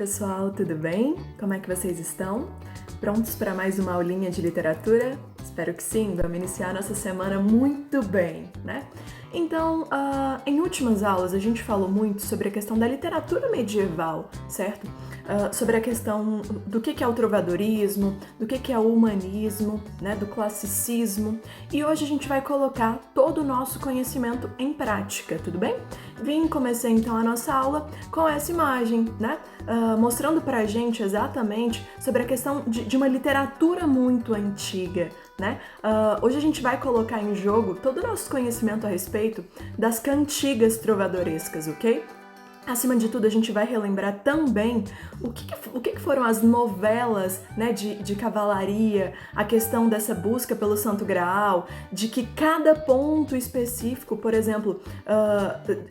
pessoal, tudo bem? Como é que vocês estão? Prontos para mais uma aulinha de literatura? Espero que sim, vamos iniciar nossa semana muito bem, né? Então, em últimas aulas a gente falou muito sobre a questão da literatura medieval, certo? Sobre a questão do que é o trovadorismo, do que é o humanismo, né? Do classicismo. E hoje a gente vai colocar todo o nosso conhecimento em prática, tudo bem? Comecei então a nossa aula com essa imagem, né? Mostrando pra gente exatamente sobre a questão de uma literatura muito antiga, né? Hoje a gente vai colocar em jogo todo o nosso conhecimento a respeito das cantigas trovadorescas, ok? Acima de tudo, a gente vai relembrar também o que foram as novelas, né, de cavalaria, a questão dessa busca pelo Santo Graal, de que cada ponto específico, por exemplo,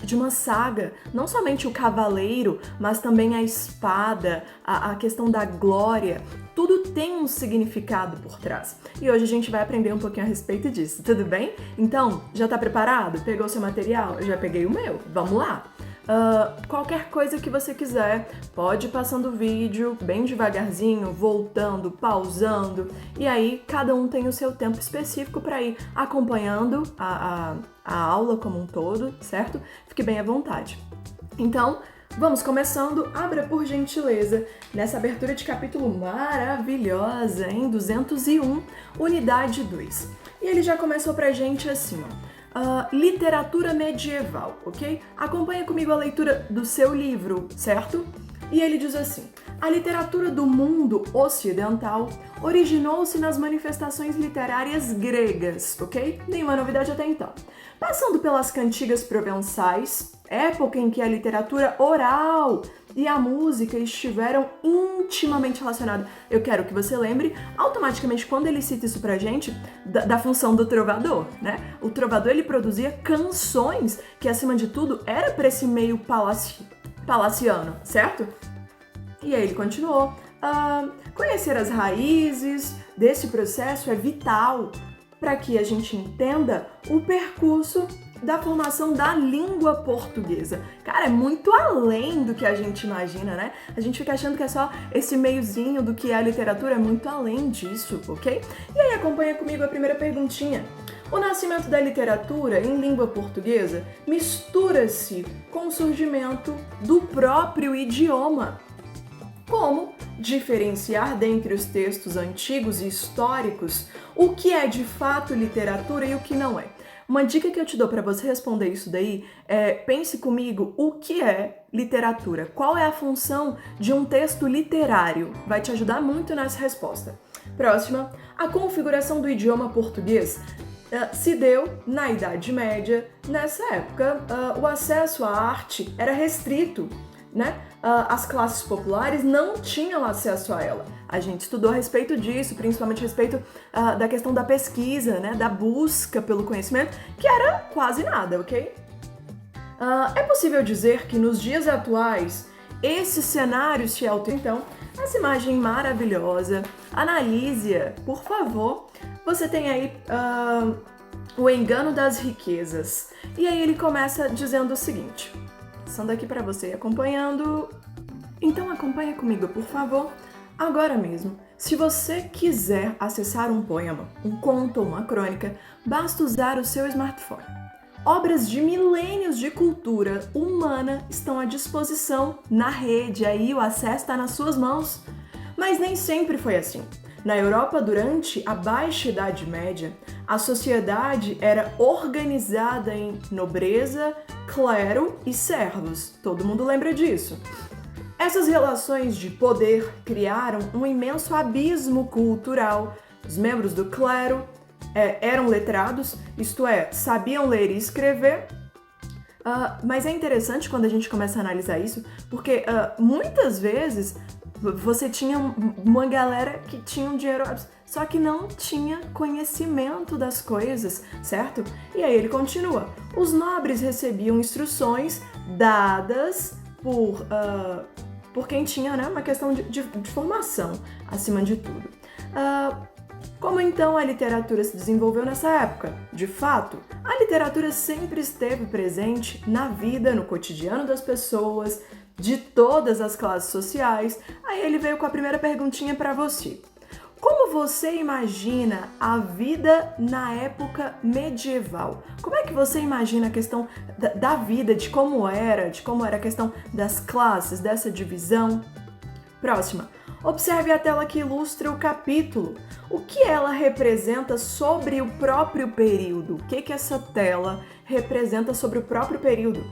de uma saga, não somente o cavaleiro, mas também a espada, a questão da glória, tudo tem um significado por trás. E hoje a gente vai aprender um pouquinho a respeito disso, tudo bem? Então, já tá preparado? Pegou seu material? Eu já peguei o meu. Vamos lá? Qualquer coisa que você quiser, pode ir passando o vídeo bem devagarzinho, voltando, pausando, e aí cada um tem o seu tempo específico para ir acompanhando a aula como um todo, certo? Fique bem à vontade. Então, vamos começando. Abra por gentileza nessa abertura de capítulo maravilhosa, em 201, unidade 2. E ele já começou pra gente assim, ó. Literatura medieval, ok? Acompanha comigo a leitura do seu livro, certo? E ele diz assim: a literatura do mundo ocidental originou-se nas manifestações literárias gregas, ok? Nenhuma novidade até então. Passando pelas cantigas provençais, época em que a literatura oral e a música estiveram intimamente relacionadas. Eu quero que você lembre, automaticamente, quando ele cita isso pra gente, da função do trovador, né? O trovador, ele produzia canções que, acima de tudo, era para esse meio palaciano, certo? E aí ele continuou. Conhecer as raízes desse processo é vital para que a gente entenda o percurso da formação da língua portuguesa. Cara, é muito além do que a gente imagina, né? A gente fica achando que é só esse meiozinho do que é a literatura, é muito além disso, ok? E aí acompanha comigo a primeira perguntinha. O nascimento da literatura em língua portuguesa mistura-se com o surgimento do próprio idioma. Como diferenciar dentre os textos antigos e históricos o que é de fato literatura e o que não é? Uma dica que eu te dou para você responder isso daí é: pense comigo o que é literatura, qual é a função de um texto literário. Vai te ajudar muito nessa resposta. Próxima, a configuração do idioma português se deu na Idade Média. Nessa época, o acesso à arte era restrito, né? As classes populares não tinham acesso a ela. A gente estudou a respeito disso, principalmente a respeito da questão da pesquisa, né? Da busca pelo conhecimento, que era quase nada, ok? É possível dizer que nos dias atuais esse cenário se alterou. Então, essa imagem maravilhosa, analise-a, por favor. Você tem aí o engano das riquezas. E aí ele começa dizendo o seguinte: passando aqui para você acompanhando. Então acompanha comigo, por favor, agora mesmo. Se você quiser acessar um poema, um conto ou uma crônica, basta usar o seu smartphone. Obras de milênios de cultura humana estão à disposição na rede, aí o acesso está nas suas mãos. Mas nem sempre foi assim. Na Europa, durante a Baixa Idade Média, a sociedade era organizada em nobreza, clero e servos. Todo mundo lembra disso. Essas relações de poder criaram um imenso abismo cultural. Os membros do clero eram letrados, isto é, sabiam ler e escrever. Mas é interessante quando a gente começa a analisar isso, porque muitas vezes você tinha uma galera que tinha um dinheiro, só que não tinha conhecimento das coisas, certo? E aí ele continua. Os nobres recebiam instruções dadas por quem tinha, né, uma questão de formação, acima de tudo. Como então a literatura se desenvolveu nessa época? De fato, a literatura sempre esteve presente na vida, no cotidiano das pessoas, de todas as classes sociais. Aí ele veio com a primeira perguntinha para você. Como você imagina a vida na época medieval? Como é que você imagina a questão da vida, de como era a questão das classes, dessa divisão? Próxima. Observe a tela que ilustra o capítulo. O que ela representa sobre o próprio período? O que essa tela representa sobre o próprio período?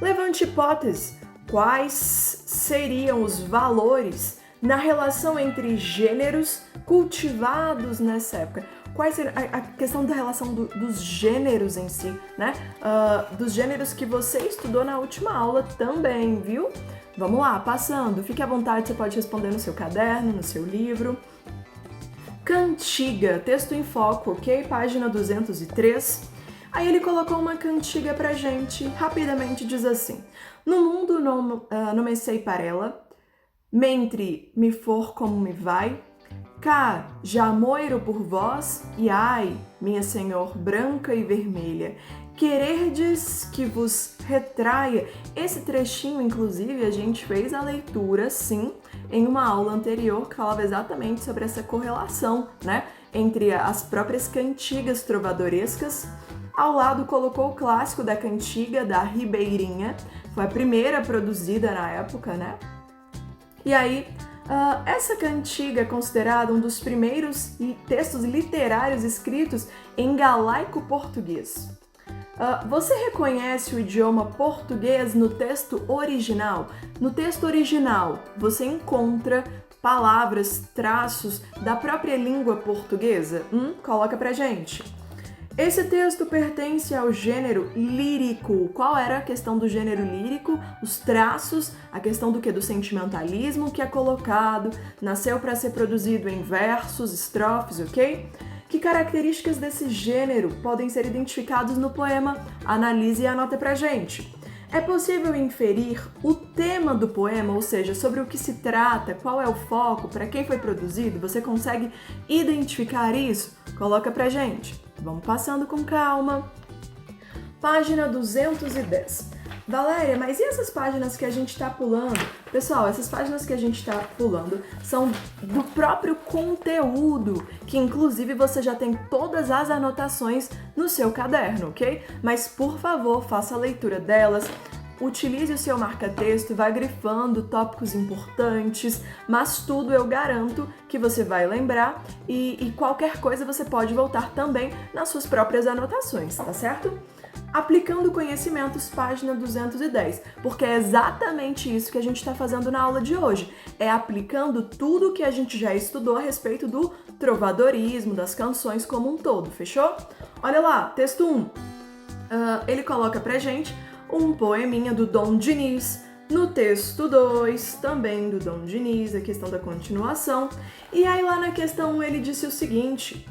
Levante hipóteses. Quais seriam os valores na relação entre gêneros cultivados nessa época? Quais seriam a questão da relação dos gêneros em si, né? Dos gêneros que você estudou na última aula também, viu? Vamos lá, passando. Fique à vontade, você pode responder no seu caderno, no seu livro. Cantiga, texto em foco, ok? Página 203. Aí ele colocou uma cantiga pra gente, rapidamente diz assim: no mundo não me sei para ela, mentre me for como me vai, cá já moiro por vós, e ai, minha senhor branca e vermelha, quererdes que vos retraia. Esse trechinho, inclusive, a gente fez a leitura, sim, em uma aula anterior que falava exatamente sobre essa correlação, né, entre as próprias cantigas trovadorescas. Ao lado colocou o clássico da cantiga da Ribeirinha, foi a primeira produzida na época, né? E aí, essa cantiga é considerada um dos primeiros textos literários escritos em galaico-português. Você reconhece o idioma português no texto original? No texto original, você encontra palavras, traços da própria língua portuguesa? Coloca pra gente. Esse texto pertence ao gênero lírico. Qual era a questão do gênero lírico? Os traços, a questão do que? Do sentimentalismo que é colocado, nasceu para ser produzido em versos, estrofes, ok? Que características desse gênero podem ser identificados no poema? Analise e anota pra gente. É possível inferir o tema do poema, ou seja, sobre o que se trata, qual é o foco, para quem foi produzido? Você consegue identificar isso? Coloca pra gente. Vamos passando com calma. Página 210. Valéria, mas e essas páginas que a gente está pulando? Pessoal, essas páginas que a gente está pulando são do próprio conteúdo, que inclusive você já tem todas as anotações no seu caderno, ok? Mas por favor, faça a leitura delas. Utilize o seu marca-texto, vai grifando tópicos importantes, mas tudo eu garanto que você vai lembrar e qualquer coisa você pode voltar também nas suas próprias anotações, tá certo? Aplicando conhecimentos, página 210, porque é exatamente isso que a gente está fazendo na aula de hoje, é aplicando tudo que a gente já estudou a respeito do trovadorismo, das canções como um todo, fechou? Olha lá, texto 1, ele coloca pra gente um poeminha do Dom Diniz. No texto 2, também do Dom Diniz, a questão da continuação. E aí lá na questão 1 ele disse o seguinte: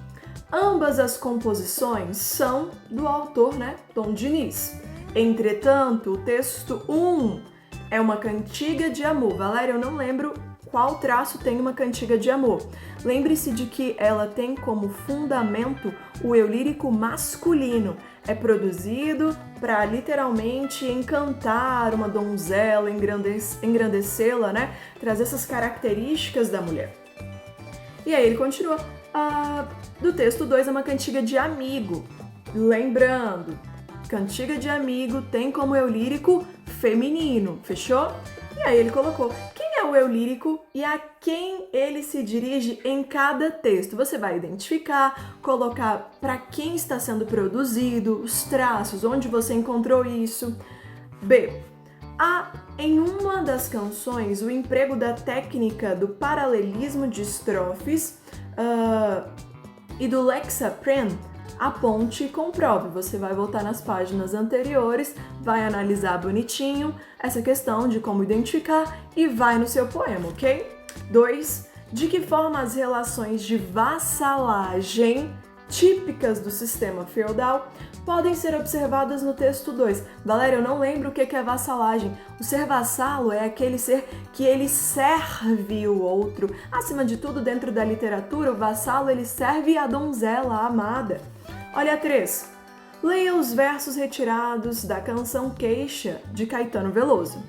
ambas as composições são do autor, né, Dom Diniz. Entretanto, o texto 1 é uma cantiga de amor. Valéria, eu não lembro qual traço tem uma cantiga de amor. Lembre-se de que ela tem como fundamento o eu lírico masculino. É produzido para literalmente encantar uma donzela, engrandecê-la, né? Trazer essas características da mulher. E aí ele continua. Do texto 2 é uma cantiga de amigo. Lembrando, cantiga de amigo tem como eu lírico feminino, fechou? E aí ele colocou quem é o eu lírico e a quem ele se dirige em cada texto. Você vai identificar, colocar para quem está sendo produzido, os traços, onde você encontrou isso. B. Há em uma das canções o emprego da técnica do paralelismo de estrofes e do lexapren. Aponte e comprove. Você vai voltar nas páginas anteriores, vai analisar bonitinho essa questão de como identificar e vai no seu poema, ok? 2. De que forma as relações de vassalagem típicas do sistema feudal podem ser observadas no texto 2. Valéria, eu não lembro o que é vassalagem. O ser vassalo é aquele ser que ele serve o outro. Acima de tudo, dentro da literatura, o vassalo ele serve a donzela, a amada. Olha 3. Leia os versos retirados da canção Queixa, de Caetano Veloso.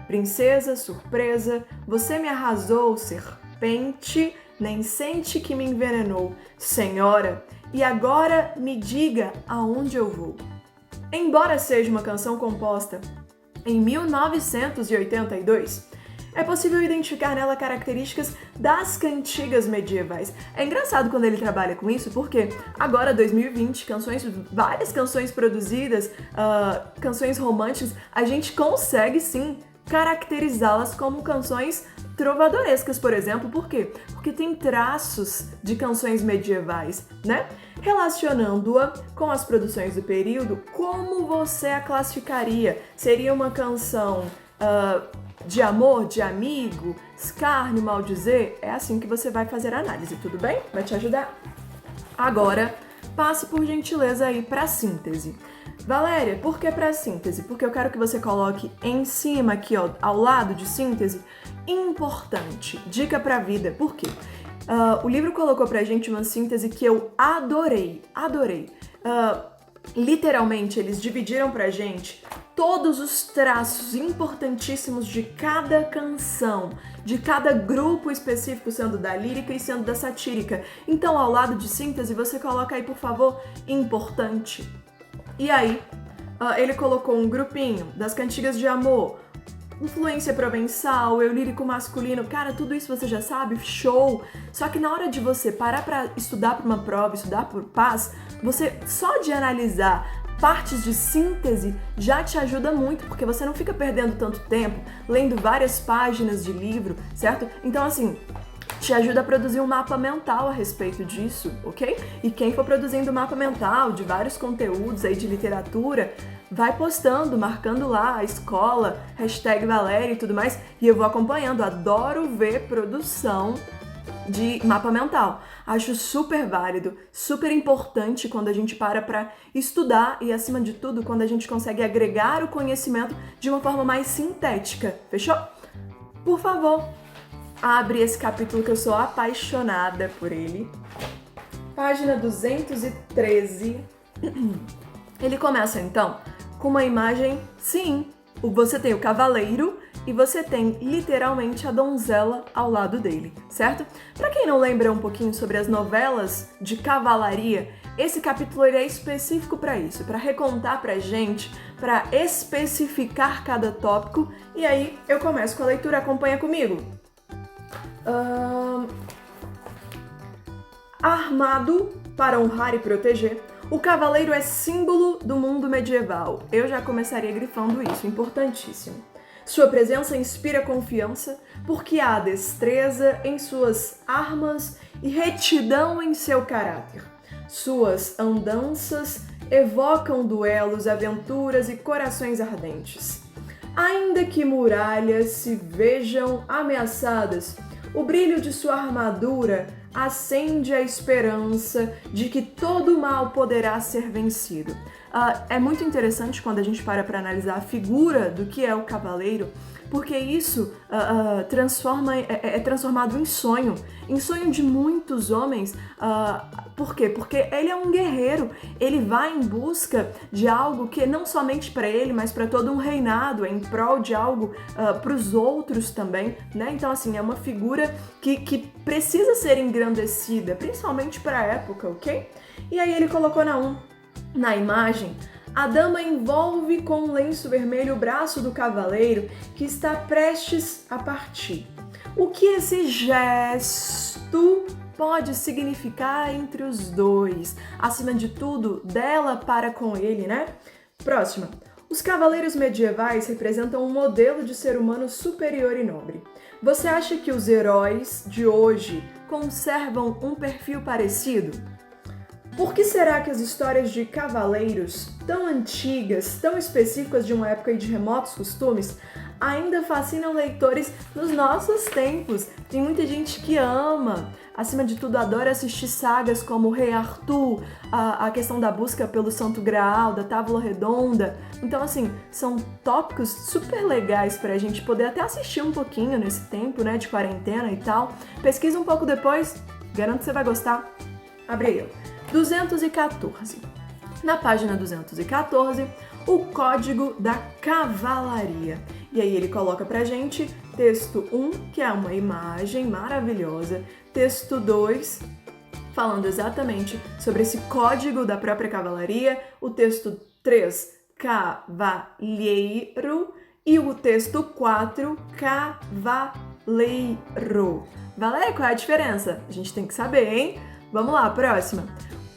Princesa, surpresa, você me arrasou, serpente, nem sente que me envenenou, senhora, e agora me diga aonde eu vou. Embora seja uma canção composta em 1982, é possível identificar nela características das cantigas medievais. É engraçado quando ele trabalha com isso, porque agora, 2020, várias canções produzidas, canções românticas, a gente consegue sim caracterizá-las como canções trovadorescas, por exemplo. Por quê? Porque tem traços de canções medievais, né? Relacionando-a com as produções do período, como você a classificaria? Seria uma canção de amor, de amigo, escárnio, maldizer? É assim que você vai fazer a análise, tudo bem? Vai te ajudar? Agora, passe por gentileza aí para a síntese. Valéria, por que para síntese? Porque eu quero que você coloque em cima aqui, ó, ao lado de síntese, importante, dica para a vida. Por quê? O livro colocou pra gente uma síntese que eu adorei. Literalmente, eles dividiram pra gente todos os traços importantíssimos de cada canção, de cada grupo específico, sendo da lírica e sendo da satírica. Então, ao lado de síntese, você coloca aí, por favor, importante. E aí, ele colocou um grupinho das cantigas de amor, influência provençal, eu lírico masculino, cara, tudo isso você já sabe, show! Só que na hora de você parar pra estudar pra uma prova, estudar por paz, você só de analisar partes de síntese já te ajuda muito, porque você não fica perdendo tanto tempo lendo várias páginas de livro, certo? Então, assim, te ajuda a produzir um mapa mental a respeito disso, ok? E quem for produzindo um mapa mental de vários conteúdos aí de literatura, vai postando, marcando lá a escola, #Valéria e tudo mais, e eu vou acompanhando, adoro ver produção de mapa mental. Acho super válido, super importante quando a gente para estudar e, acima de tudo, quando a gente consegue agregar o conhecimento de uma forma mais sintética, fechou? Por favor, abre esse capítulo que eu sou apaixonada por ele. Página 213. Ele começa, então, com uma imagem, sim, você tem o cavaleiro e você tem literalmente a donzela ao lado dele, certo? Para quem não lembra um pouquinho sobre as novelas de cavalaria, esse capítulo ele é específico para isso, para recontar pra gente, para especificar cada tópico. E aí eu começo com a leitura, acompanha comigo. Armado para honrar e proteger, o cavaleiro é símbolo do mundo medieval. Eu já começaria grifando isso, importantíssimo. Sua presença inspira confiança, porque há destreza em suas armas e retidão em seu caráter. Suas andanças evocam duelos, aventuras e corações ardentes. Ainda que muralhas se vejam ameaçadas, o brilho de sua armadura acende a esperança de que todo o mal poderá ser vencido. É muito interessante quando a gente para analisar a figura do que é o cavaleiro, porque isso é transformado em sonho de muitos homens. Por quê? Porque ele é um guerreiro, ele vai em busca de algo que não somente para ele, mas para todo um reinado, é em prol de algo para os outros também, né? Então, assim, é uma figura que precisa ser engrandecida, principalmente para a época, ok? E aí ele colocou na imagem, a dama envolve com um lenço vermelho o braço do cavaleiro que está prestes a partir. O que esse gesto pode significar entre os dois? Acima de tudo, dela para com ele, né? Próxima. Os cavaleiros medievais representam um modelo de ser humano superior e nobre. Você acha que os heróis de hoje conservam um perfil parecido? Por que será que as histórias de cavaleiros tão antigas, tão específicas de uma época e de remotos costumes, ainda fascinam leitores nos nossos tempos? Tem muita gente que ama, acima de tudo adora assistir sagas como o Rei Arthur, a questão da busca pelo Santo Graal, da Távola Redonda. Então, assim, são tópicos super legais pra gente poder até assistir um pouquinho nesse tempo, né, de quarentena e tal. Pesquisa um pouco depois, garanto que você vai gostar. Abre aí, 214. Na página 214, o Código da Cavalaria. E aí ele coloca pra gente texto 1, que é uma imagem maravilhosa, texto 2, falando exatamente sobre esse código da própria cavalaria, o texto 3, cavalheiro, e o texto 4, cavaleiro. Valéria, qual é a diferença? A gente tem que saber, hein? Vamos lá, próxima.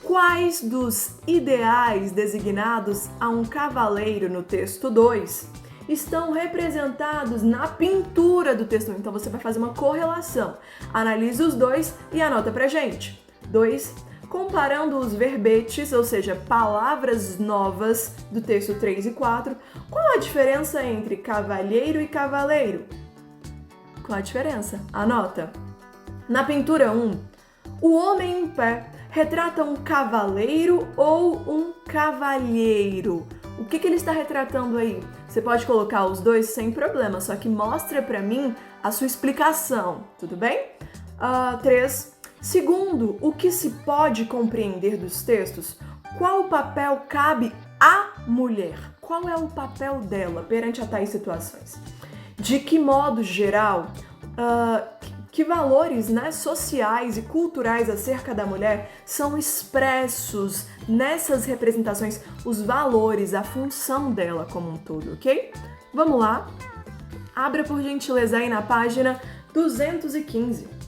Quais dos ideais designados a um cavaleiro no texto 2 estão representados na pintura do texto 1? Então você vai fazer uma correlação. Analise os dois e anota pra gente. 2. Comparando os verbetes, ou seja, palavras novas do texto 3 e 4, qual a diferença entre cavalheiro e cavaleiro? Qual a diferença? Anota. Na pintura 1, o homem em pé retrata um cavaleiro ou um cavalheiro? O que ele está retratando aí? Você pode colocar os dois sem problema, só que mostra pra mim a sua explicação, tudo bem? 3. Segundo o que se pode compreender dos textos, qual papel cabe à mulher? Qual é o papel dela perante a tais situações? De que modo geral, que valores, né, sociais e culturais acerca da mulher são expressos nessas representações, os valores, a função dela como um todo, ok? Vamos lá, abra por gentileza aí na página 215.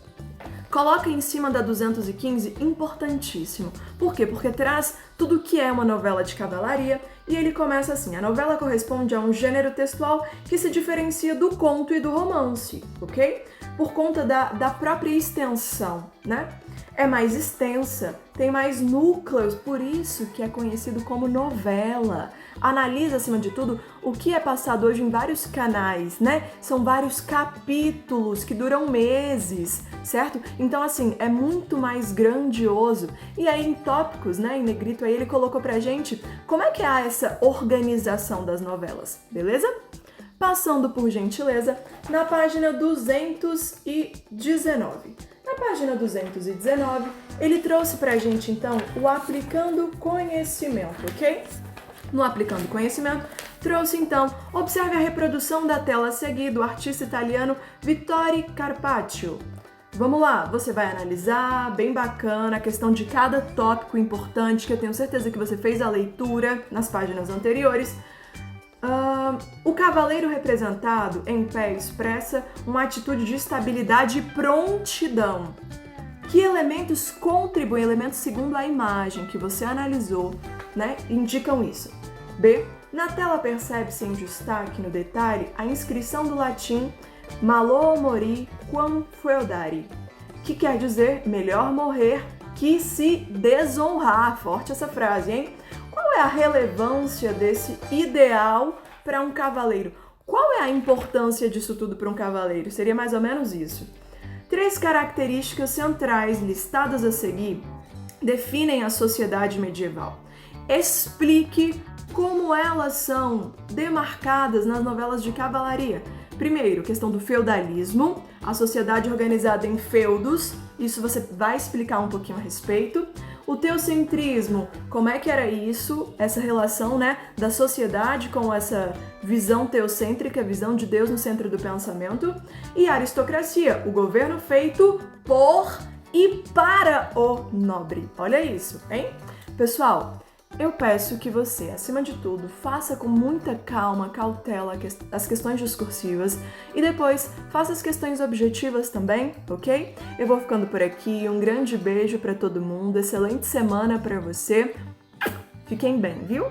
Coloca em cima da 215, importantíssimo. Por quê? Porque traz tudo o que é uma novela de cavalaria e ele começa assim: a novela corresponde a um gênero textual que se diferencia do conto e do romance, ok? Por conta da própria extensão, né? É mais extensa, tem mais núcleos, por isso que é conhecido como novela. Analisa, acima de tudo, o que é passado hoje em vários canais, né? São vários capítulos que duram meses, certo? Então, assim, é muito mais grandioso. E aí, em tópicos, né, em negrito, aí ele colocou pra gente como é que é essa organização das novelas, beleza? Passando, por gentileza, na página 219. Na página 219, ele trouxe pra gente, então, o Aplicando Conhecimento, ok? No Aplicando Conhecimento, trouxe, então, observe a reprodução da tela a seguir do artista italiano Vittore Carpaccio. Vamos lá, você vai analisar, bem bacana, a questão de cada tópico importante, que eu tenho certeza que você fez a leitura nas páginas anteriores. O cavaleiro representado em pé expressa uma atitude de estabilidade e prontidão. Que elementos contribuem, elementos segundo a imagem que você analisou, né, indicam isso? B. Na tela percebe-se em destaque, no detalhe, a inscrição do latim Malo mori quam feudari, que quer dizer melhor morrer que se desonrar. Forte essa frase, hein? Qual é a relevância desse ideal para um cavaleiro? Qual é a importância disso tudo para um cavaleiro? Seria mais ou menos isso. 3 características centrais listadas a seguir definem a sociedade medieval. Explique como elas são demarcadas nas novelas de cavalaria. Primeiro, questão do feudalismo, a sociedade organizada em feudos, isso você vai explicar um pouquinho a respeito. O teocentrismo, como é que era isso, essa relação, né, da sociedade com essa visão teocêntrica, visão de Deus no centro do pensamento. E a aristocracia, o governo feito por e para o nobre. Olha isso, hein? Pessoal, eu peço que você, acima de tudo, faça com muita calma, cautela as questões discursivas e depois faça as questões objetivas também, ok? Eu vou ficando por aqui, um grande beijo para todo mundo, excelente semana para você, fiquem bem, viu?